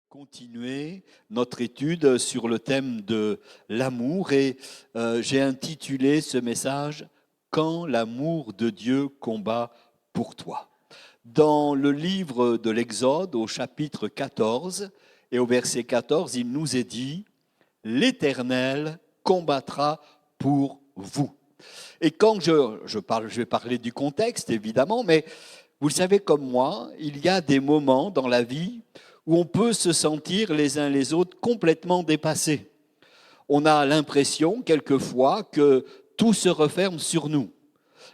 continuer notre étude sur le thème de l'amour et j'ai intitulé ce message « Quand l'amour de Dieu combat pour toi ». Dans le livre de l'Exode, au chapitre 14 et au verset 14, il nous est dit « L'Éternel combattra pour vous ». Et quand je vais parler du contexte évidemment, mais vous le savez comme moi, il y a des moments dans la vie où on peut se sentir les uns les autres complètement dépassés. On a l'impression quelquefois que tout se referme sur nous.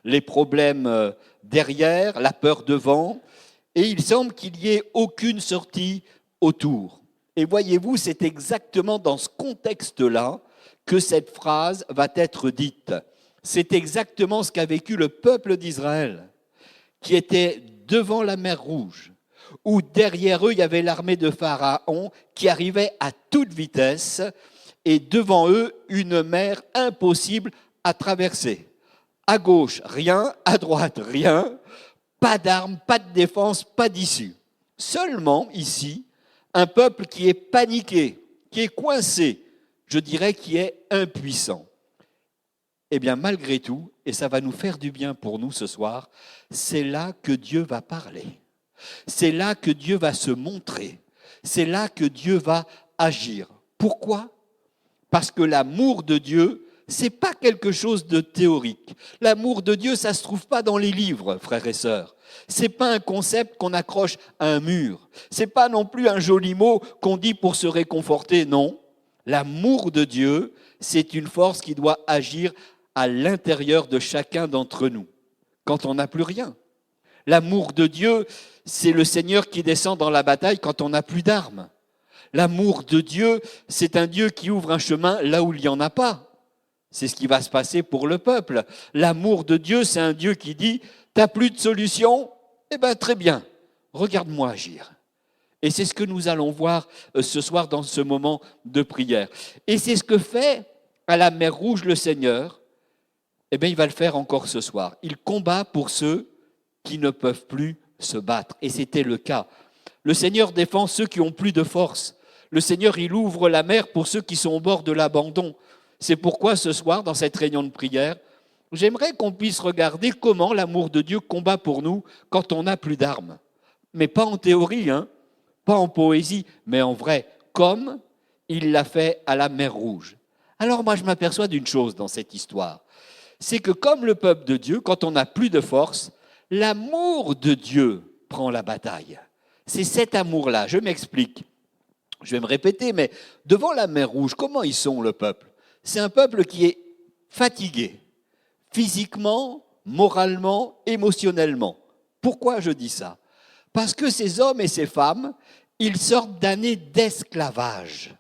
Les problèmes derrière, la peur devant, et il semble qu'il n'y ait aucune sortie autour. Et voyez-vous, c'est exactement dans ce contexte-là que cette phrase va être dite. C'est exactement ce qu'a vécu le peuple d'Israël, qui était devant la mer Rouge, où derrière eux, il y avait l'armée de Pharaon qui arrivait à toute vitesse, et devant eux, une mer impossible à traverser. À gauche, rien, à droite, rien, pas d'armes, pas de défense, pas d'issue. Seulement, ici, un peuple qui est paniqué, qui est coincé, je dirais qui est impuissant. Eh bien, malgré tout, et ça va nous faire du bien pour nous ce soir, c'est là que Dieu va parler. C'est là que Dieu va se montrer. C'est là que Dieu va agir. Pourquoi ? Parce que l'amour de Dieu, c'est pas quelque chose de théorique. L'amour de Dieu, ça se trouve pas dans les livres, frères et sœurs. C'est pas un concept qu'on accroche à un mur. C'est pas non plus un joli mot qu'on dit pour se réconforter, non. L'amour de Dieu, c'est une force qui doit agir à l'intérieur de chacun d'entre nous, quand on n'a plus rien. L'amour de Dieu, c'est le Seigneur qui descend dans la bataille quand on n'a plus d'armes. L'amour de Dieu, c'est un Dieu qui ouvre un chemin là où il n'y en a pas. C'est ce qui va se passer pour le peuple. L'amour de Dieu, c'est un Dieu qui dit « T'as plus de solution ? Eh bien, très bien, regarde-moi agir. » Et c'est ce que nous allons voir ce soir dans ce moment de prière. Et c'est ce que fait à la mer Rouge le Seigneur. Eh bien, il va le faire encore ce soir. Il combat pour ceux qui ne peuvent plus se battre. Et c'était le cas. Le Seigneur défend ceux qui ont plus de force. Le Seigneur, il ouvre la mer pour ceux qui sont au bord de l'abandon. C'est pourquoi ce soir, dans cette réunion de prière, j'aimerais qu'on puisse regarder comment l'amour de Dieu combat pour nous quand on n'a plus d'armes. Mais pas en théorie, pas en poésie, mais en vrai, comme il l'a fait à la mer Rouge. Alors moi, je m'aperçois d'une chose dans cette histoire. C'est que comme le peuple de Dieu, quand on n'a plus de force, l'amour de Dieu prend la bataille. C'est cet amour-là. Je m'explique. Je vais me répéter, mais devant la mer Rouge, comment ils sont, le peuple ? C'est un peuple qui est fatigué, physiquement, moralement, émotionnellement. Pourquoi je dis ça ? Parce que ces hommes et ces femmes, ils sortent d'années d'esclavage.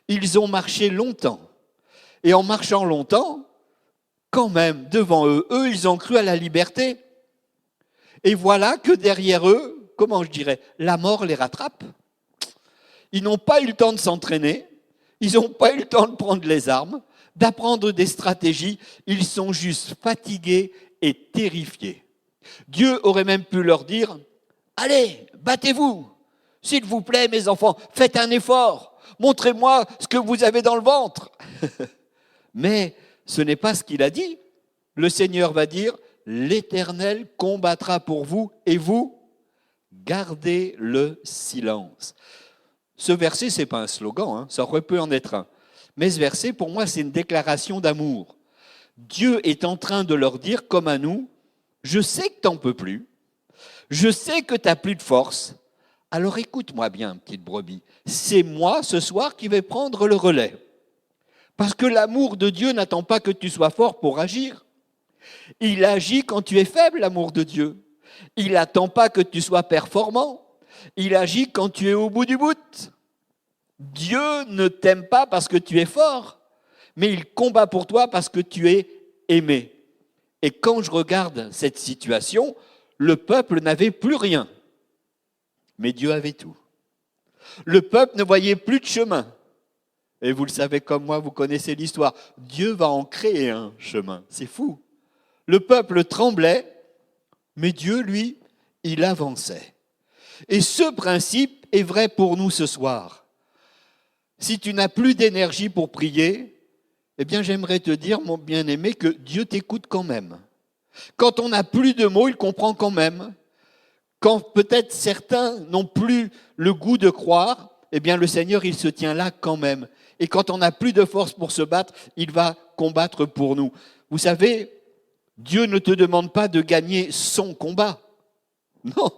Ils ont marché longtemps. Et en marchant longtemps, quand même, devant eux, ils ont cru à la liberté. Et voilà que derrière eux, comment je dirais, la mort les rattrape. Ils n'ont pas eu le temps de s'entraîner, ils n'ont pas eu le temps de prendre les armes, d'apprendre des stratégies, ils sont juste fatigués et terrifiés. Dieu aurait même pu leur dire « Allez, battez-vous, s'il vous plaît mes enfants, faites un effort, montrez-moi ce que vous avez dans le ventre. » Mais ce n'est pas ce qu'il a dit. Le Seigneur va dire « L'Éternel combattra pour vous et vous, gardez le silence. » Ce verset, ce n'est pas un slogan, ça aurait pu en être un. Mais ce verset, pour moi, c'est une déclaration d'amour. Dieu est en train de leur dire, comme à nous, « Je sais que tu n'en peux plus, je sais que tu n'as plus de force, alors écoute-moi bien, petite brebis, c'est moi, ce soir, qui vais prendre le relais. » Parce que l'amour de Dieu n'attend pas que tu sois fort pour agir. Il agit quand tu es faible, l'amour de Dieu. Il n'attend pas que tu sois performant. Il agit quand tu es au bout du bout. Dieu ne t'aime pas parce que tu es fort, mais il combat pour toi parce que tu es aimé. Et quand je regarde cette situation, le peuple n'avait plus rien, mais Dieu avait tout. Le peuple ne voyait plus de chemin. Et vous le savez comme moi, vous connaissez l'histoire. Dieu va en créer un chemin. C'est fou. Le peuple tremblait, mais Dieu, lui, il avançait. Et ce principe est vrai pour nous ce soir. Si tu n'as plus d'énergie pour prier, eh bien j'aimerais te dire, mon bien-aimé, que Dieu t'écoute quand même. Quand on n'a plus de mots, il comprend quand même. Quand peut-être certains n'ont plus le goût de croire, eh bien le Seigneur, il se tient là quand même. Et quand on n'a plus de force pour se battre, il va combattre pour nous. Vous savez, Dieu ne te demande pas de gagner son combat. Non,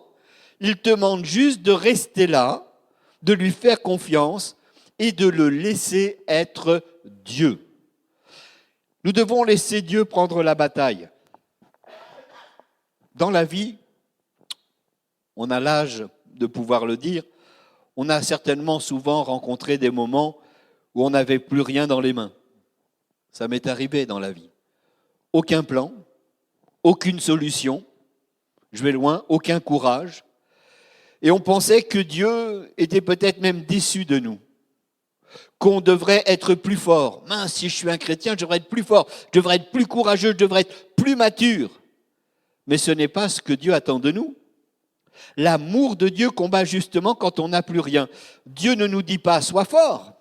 il te demande juste de rester là, de lui faire confiance et de le laisser être Dieu. Nous devons laisser Dieu prendre la bataille. Dans la vie, on a l'âge de pouvoir le dire, on a certainement souvent rencontré des moments où on n'avait plus rien dans les mains. Ça m'est arrivé dans la vie. Aucun plan, aucune solution, je vais loin, aucun courage. Et on pensait que Dieu était peut-être même déçu de nous, qu'on devrait être plus fort. Mince, si je suis un chrétien, je devrais être plus fort, je devrais être plus courageux, je devrais être plus mature. Mais ce n'est pas ce que Dieu attend de nous. L'amour de Dieu combat justement quand on n'a plus rien. Dieu ne nous dit pas « sois fort ».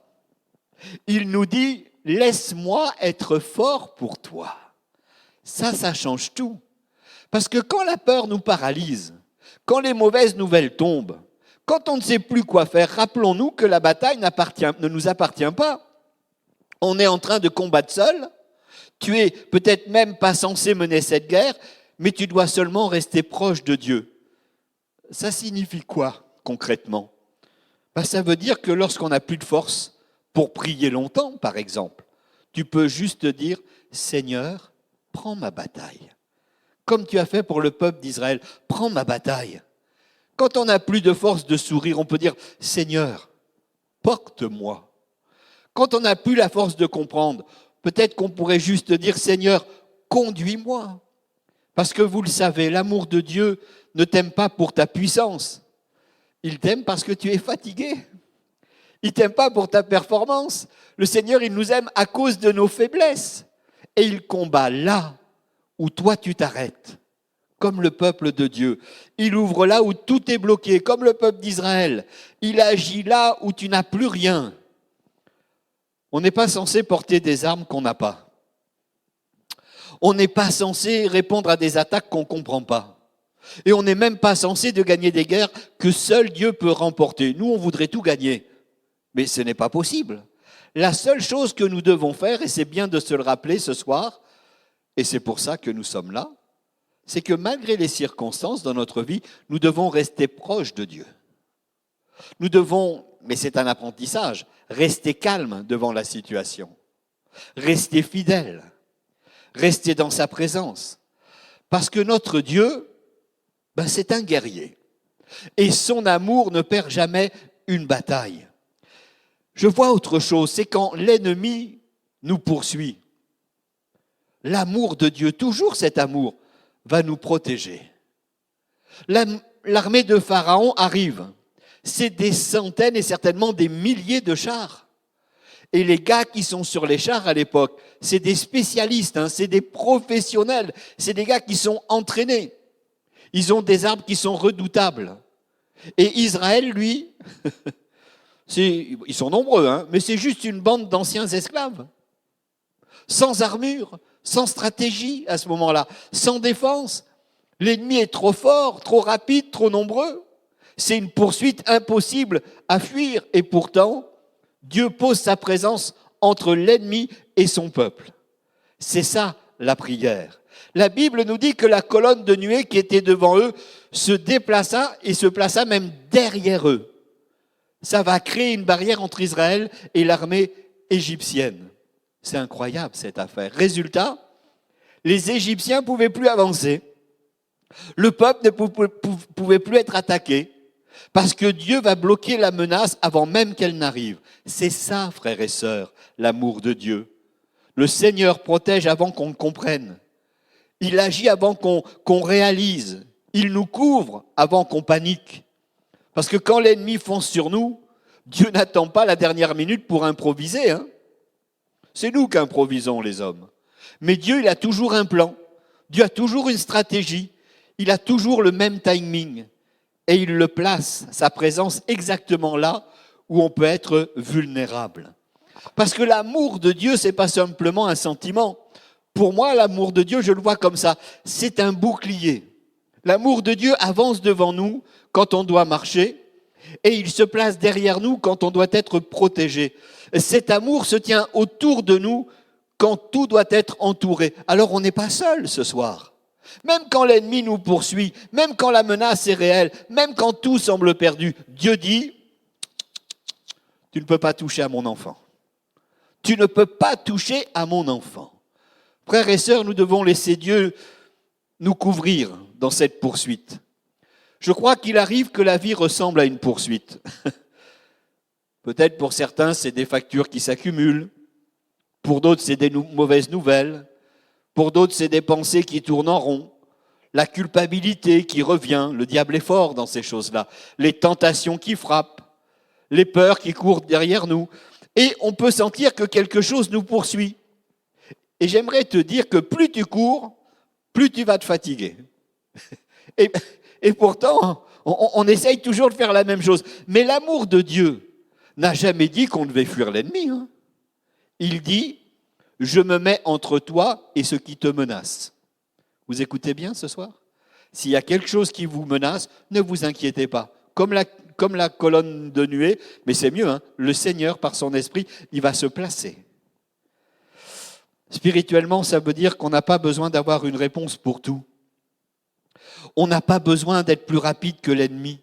Il nous dit « laisse-moi être fort pour toi ». Ça change tout. Parce que quand la peur nous paralyse, quand les mauvaises nouvelles tombent, quand on ne sait plus quoi faire, rappelons-nous que la bataille ne nous appartient pas. On est en train de combattre seul. Tu es peut-être même pas censé mener cette guerre, mais tu dois seulement rester proche de Dieu. Ça signifie quoi concrètement ? Ça veut dire que lorsqu'on n'a plus de force pour prier longtemps, par exemple, tu peux juste dire « Seigneur, prends ma bataille ». Comme tu as fait pour le peuple d'Israël, prends ma bataille. Quand on n'a plus de force de sourire, on peut dire « Seigneur, porte-moi ». Quand on n'a plus la force de comprendre, peut-être qu'on pourrait juste dire « Seigneur, conduis-moi ». Parce que vous le savez, l'amour de Dieu ne t'aime pas pour ta puissance. Il t'aime parce que tu es fatigué. Il t'aime pas pour ta performance. Le Seigneur, il nous aime à cause de nos faiblesses. Et il combat là où toi tu t'arrêtes, comme le peuple de Dieu. Il ouvre là où tout est bloqué, comme le peuple d'Israël. Il agit là où tu n'as plus rien. On n'est pas censé porter des armes qu'on n'a pas. On n'est pas censé répondre à des attaques qu'on ne comprend pas. Et on n'est même pas censé de gagner des guerres que seul Dieu peut remporter. Nous, on voudrait tout gagner. Mais ce n'est pas possible. La seule chose que nous devons faire, et c'est bien de se le rappeler ce soir, et c'est pour ça que nous sommes là, c'est que malgré les circonstances dans notre vie, nous devons rester proches de Dieu. Nous devons, mais c'est un apprentissage, rester calme devant la situation, rester fidèle, rester dans sa présence. Parce que notre Dieu, c'est un guerrier. Et son amour ne perd jamais une bataille. Je vois autre chose, c'est quand l'ennemi nous poursuit. L'amour de Dieu, toujours cet amour, va nous protéger. L'armée de Pharaon arrive. C'est des centaines et certainement des milliers de chars. Et les gars qui sont sur les chars à l'époque, c'est des spécialistes, c'est des professionnels, c'est des gars qui sont entraînés. Ils ont des armes qui sont redoutables. Et Israël, lui, ils sont nombreux, mais c'est juste une bande d'anciens esclaves. Sans armure, sans stratégie à ce moment-là, sans défense. L'ennemi est trop fort, trop rapide, trop nombreux. C'est une poursuite impossible à fuir. Et pourtant, Dieu pose sa présence entre l'ennemi et son peuple. C'est ça la prière. La Bible nous dit que la colonne de nuée qui était devant eux se déplaça et se plaça même derrière eux. Ça va créer une barrière entre Israël et l'armée égyptienne. C'est incroyable cette affaire. Résultat, les Égyptiens ne pouvaient plus avancer. Le peuple ne pouvait plus être attaqué parce que Dieu va bloquer la menace avant même qu'elle n'arrive. C'est ça, frères et sœurs, l'amour de Dieu. Le Seigneur protège avant qu'on comprenne. Il agit avant qu'on réalise. Il nous couvre avant qu'on panique. Parce que quand l'ennemi fonce sur nous, Dieu n'attend pas la dernière minute pour improviser. C'est nous qui improvisons, les hommes. Mais Dieu, il a toujours un plan. Dieu a toujours une stratégie. Il a toujours le même timing. et il le place, sa présence, exactement là où on peut être vulnérable. Parce que l'amour de Dieu, c'est pas simplement un sentiment. Pour moi, l'amour de Dieu, je le vois comme ça. C'est un bouclier. L'amour de Dieu avance devant nous quand on doit marcher et il se place derrière nous quand on doit être protégé. Cet amour se tient autour de nous quand tout doit être entouré. Alors on n'est pas seul ce soir. Même quand l'ennemi nous poursuit, même quand la menace est réelle, même quand tout semble perdu, Dieu dit, tu ne peux pas toucher à mon enfant. Tu ne peux pas toucher à mon enfant. Frères et sœurs, nous devons laisser Dieu nous couvrir dans cette poursuite. Je crois qu'il arrive que la vie ressemble à une poursuite. Peut-être pour certains, c'est des factures qui s'accumulent. Pour d'autres, c'est des mauvaises nouvelles. Pour d'autres, c'est des pensées qui tournent en rond. La culpabilité qui revient. Le diable est fort dans ces choses-là. Les tentations qui frappent. Les peurs qui courent derrière nous. Et on peut sentir que quelque chose nous poursuit. Et j'aimerais te dire que plus tu cours, plus tu vas te fatiguer. Et pourtant, on essaye toujours de faire la même chose. Mais l'amour de Dieu n'a jamais dit qu'on devait fuir l'ennemi. Hein. Il dit, je me mets entre toi et ce qui te menace. Vous écoutez bien ce soir ? S'il y a quelque chose qui vous menace, ne vous inquiétez pas. Comme la colonne de nuée, mais c'est mieux, hein, le Seigneur, par son esprit, il va se placer. Spirituellement, ça veut dire qu'on n'a pas besoin d'avoir une réponse pour tout. On n'a pas besoin d'être plus rapide que l'ennemi.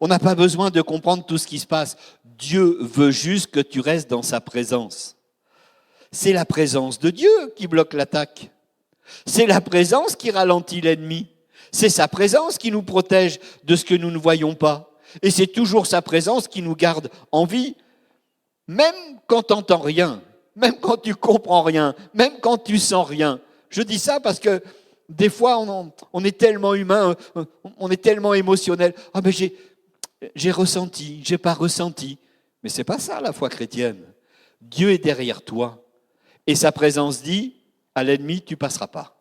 On n'a pas besoin de comprendre tout ce qui se passe. Dieu veut juste que tu restes dans sa présence. C'est la présence de Dieu qui bloque l'attaque. C'est la présence qui ralentit l'ennemi. C'est sa présence qui nous protège de ce que nous ne voyons pas. Et c'est toujours sa présence qui nous garde en vie, même quand tu n'entends rien, même quand tu comprends rien, même quand tu sens rien. Je dis ça parce que des fois, on est tellement humain, on est tellement émotionnel. Ah mais j'ai ressenti, j'ai pas ressenti. Mais c'est pas ça la foi chrétienne. Dieu est derrière toi. Et sa présence dit, à l'ennemi, tu passeras pas.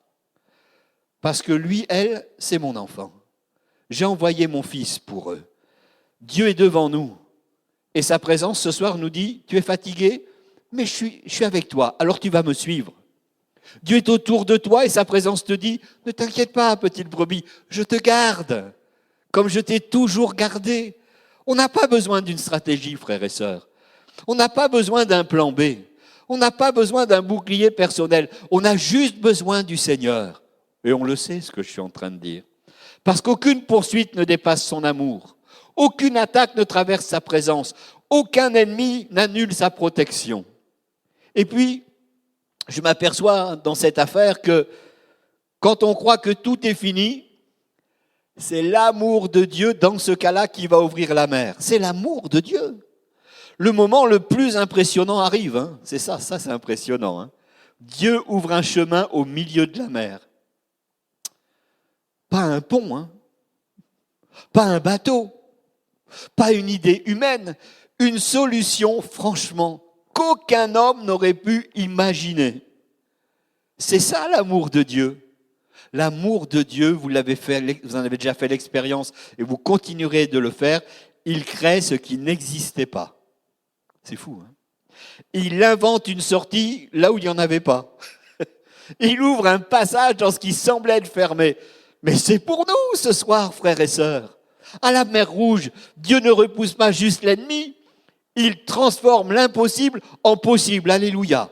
Parce que lui, elle, c'est mon enfant. J'ai envoyé mon fils pour eux. Dieu est devant nous. Et sa présence ce soir nous dit, tu es fatigué, mais je suis avec toi, alors tu vas me suivre. Dieu est autour de toi et sa présence te dit, ne t'inquiète pas, petite brebis, je te garde, comme je t'ai toujours gardé. On n'a pas besoin d'une stratégie, frères et sœurs. On n'a pas besoin d'un plan B. On n'a pas besoin d'un bouclier personnel. On a juste besoin du Seigneur. Et on le sait, ce que je suis en train de dire. Parce qu'aucune poursuite ne dépasse son amour. Aucune attaque ne traverse sa présence. Aucun ennemi n'annule sa protection. Et puis, je m'aperçois dans cette affaire que quand on croit que tout est fini, c'est l'amour de Dieu dans ce cas-là qui va ouvrir la mer. C'est l'amour de Dieu. Le moment le plus impressionnant arrive. Hein. C'est ça c'est impressionnant. Hein. Dieu ouvre un chemin au milieu de la mer. Pas un pont, hein. Pas un bateau, pas une idée humaine, une solution, franchement, qu'aucun homme n'aurait pu imaginer. C'est ça l'amour de Dieu. L'amour de Dieu, vous en avez déjà fait l'expérience et vous continuerez de le faire. Il crée ce qui n'existait pas. C'est fou, hein? Il invente une sortie là où il n'y en avait pas. Il ouvre un passage dans ce qui semblait être fermé. Mais c'est pour nous ce soir, frères et sœurs. À la mer Rouge, Dieu ne repousse pas juste l'ennemi, il transforme l'impossible en possible. Alléluia.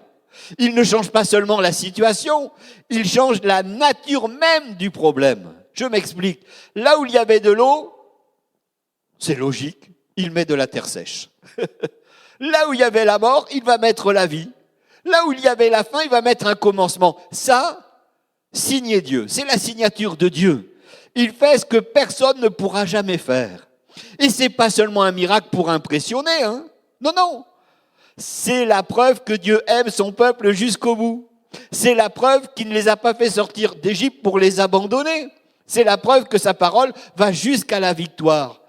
Il ne change pas seulement la situation, il change la nature même du problème. Je m'explique. Là où il y avait de l'eau, c'est logique, il met de la terre sèche. Là où il y avait la mort, il va mettre la vie. Là où il y avait la fin, il va mettre un commencement. Ça, signé Dieu, c'est la signature de Dieu. Il fait ce que personne ne pourra jamais faire. Et c'est pas seulement un miracle pour impressionner, hein. Non. C'est la preuve que Dieu aime son peuple jusqu'au bout. C'est la preuve qu'il ne les a pas fait sortir d'Égypte pour les abandonner. C'est la preuve que sa parole va jusqu'à la victoire.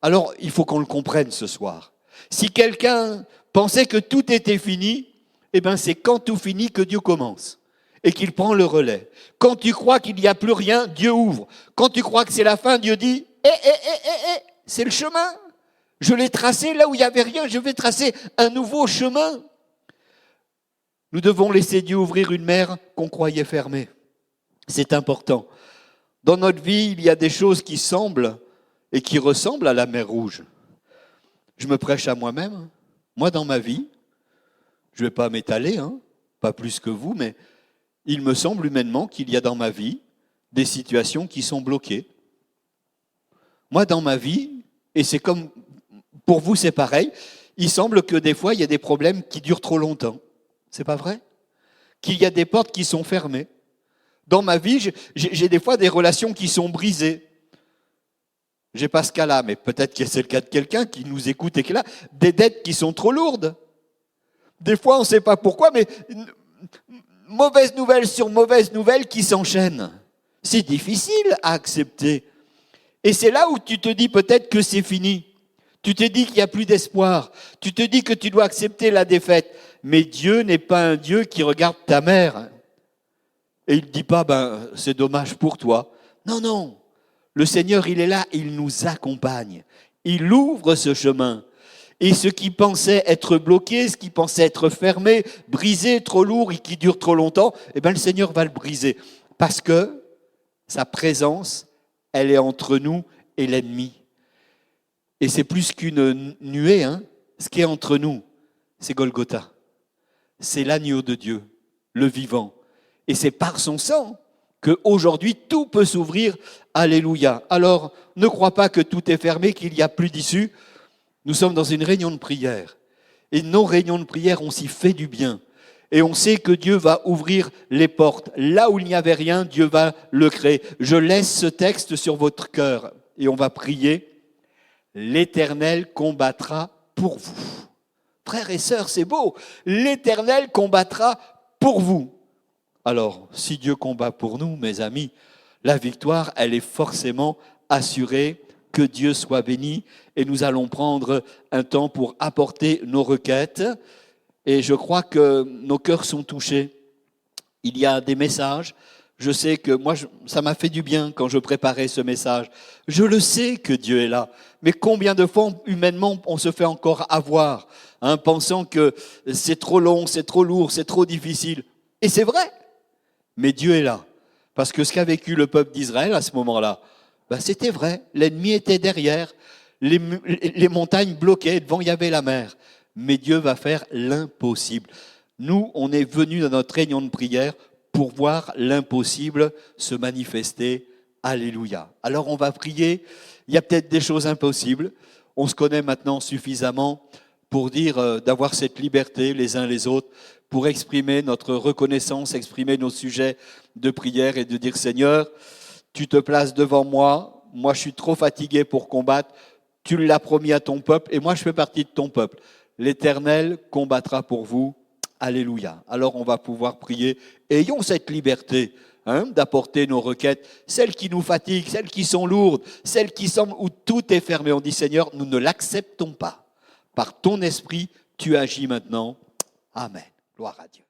Alors, il faut qu'on le comprenne ce soir. Si quelqu'un pensait que tout était fini, eh ben c'est quand tout finit que Dieu commence et qu'il prend le relais. Quand tu crois qu'il n'y a plus rien, Dieu ouvre. Quand tu crois que c'est la fin, Dieu dit, c'est le chemin. Je l'ai tracé là où il n'y avait rien, je vais tracer un nouveau chemin. Nous devons laisser Dieu ouvrir une mer qu'on croyait fermée. C'est important. Dans notre vie, il y a des choses qui semblent et qui ressemblent à la mer Rouge. Je me prêche à moi-même. Moi, dans ma vie, je ne vais pas m'étaler, pas plus que vous, mais il me semble humainement qu'il y a dans ma vie des situations qui sont bloquées. Moi, dans ma vie, et c'est comme pour vous, c'est pareil, il semble que des fois, il y a des problèmes qui durent trop longtemps. C'est pas vrai? Qu'il y a des portes qui sont fermées. Dans ma vie, j'ai des fois des relations qui sont brisées. J'ai pas ce cas-là, mais peut-être que c'est le cas de quelqu'un qui nous écoute et qui est là. Des dettes qui sont trop lourdes. Des fois, on ne sait pas pourquoi, mais mauvaise nouvelle sur mauvaise nouvelle qui s'enchaînent. C'est difficile à accepter. Et c'est là où tu te dis peut-être que c'est fini. Tu te dis qu'il n'y a plus d'espoir. Tu te dis que tu dois accepter la défaite. Mais Dieu n'est pas un Dieu qui regarde ta mère. Et il ne dit pas, c'est dommage pour toi. Non, non. Le Seigneur, il est là, il nous accompagne. Il ouvre ce chemin. Et ce qui pensait être bloqué, ce qui pensait être fermé, brisé, trop lourd et qui dure trop longtemps, le Seigneur va le briser. Parce que sa présence, elle est entre nous et l'ennemi. Et c'est plus qu'une nuée, ce qui est entre nous, c'est Golgotha. C'est l'agneau de Dieu, le vivant. Et c'est par son sang qu'aujourd'hui tout peut s'ouvrir. Alléluia. Alors, ne crois pas que tout est fermé, qu'il n'y a plus d'issue. Nous sommes dans une réunion de prière. Et nos réunions de prière, on s'y fait du bien. Et on sait que Dieu va ouvrir les portes. Là où il n'y avait rien, Dieu va le créer. Je laisse ce texte sur votre cœur et on va prier. L'Éternel combattra pour vous. Frères et sœurs, c'est beau. L'Éternel combattra pour vous. Alors, si Dieu combat pour nous, mes amis, la victoire, elle est forcément assurée. Que Dieu soit béni. Et nous allons prendre un temps pour apporter nos requêtes. Et je crois que nos cœurs sont touchés. Il y a des messages. Je sais que moi, ça m'a fait du bien quand je préparais ce message. Je le sais que Dieu est là. Mais combien de fois, humainement, on se fait encore avoir, pensant que c'est trop long, c'est trop lourd, c'est trop difficile. Et c'est vrai. Mais Dieu est là. Parce que ce qu'a vécu le peuple d'Israël à ce moment-là, c'était vrai. L'ennemi était derrière. Les montagnes bloquaient. Devant, il y avait la mer. Mais Dieu va faire l'impossible. Nous, on est venus dans notre réunion de prière pour voir l'impossible se manifester. Alléluia. Alors on va prier. Il y a peut-être des choses impossibles. On se connaît maintenant suffisamment pour dire d'avoir cette liberté les uns les autres, pour exprimer notre reconnaissance, exprimer nos sujets de prière et de dire Seigneur, tu te places devant moi. Moi, je suis trop fatigué pour combattre. Tu l'as promis à ton peuple et moi, je fais partie de ton peuple. L'Éternel combattra pour vous. Alléluia. Alors, on va pouvoir prier. Ayons cette liberté d'apporter nos requêtes, celles qui nous fatiguent, celles qui sont lourdes, celles qui semblent où tout est fermé. On dit, Seigneur, nous ne l'acceptons pas. Par ton esprit, tu agis maintenant. Amen. Gloire à Dieu.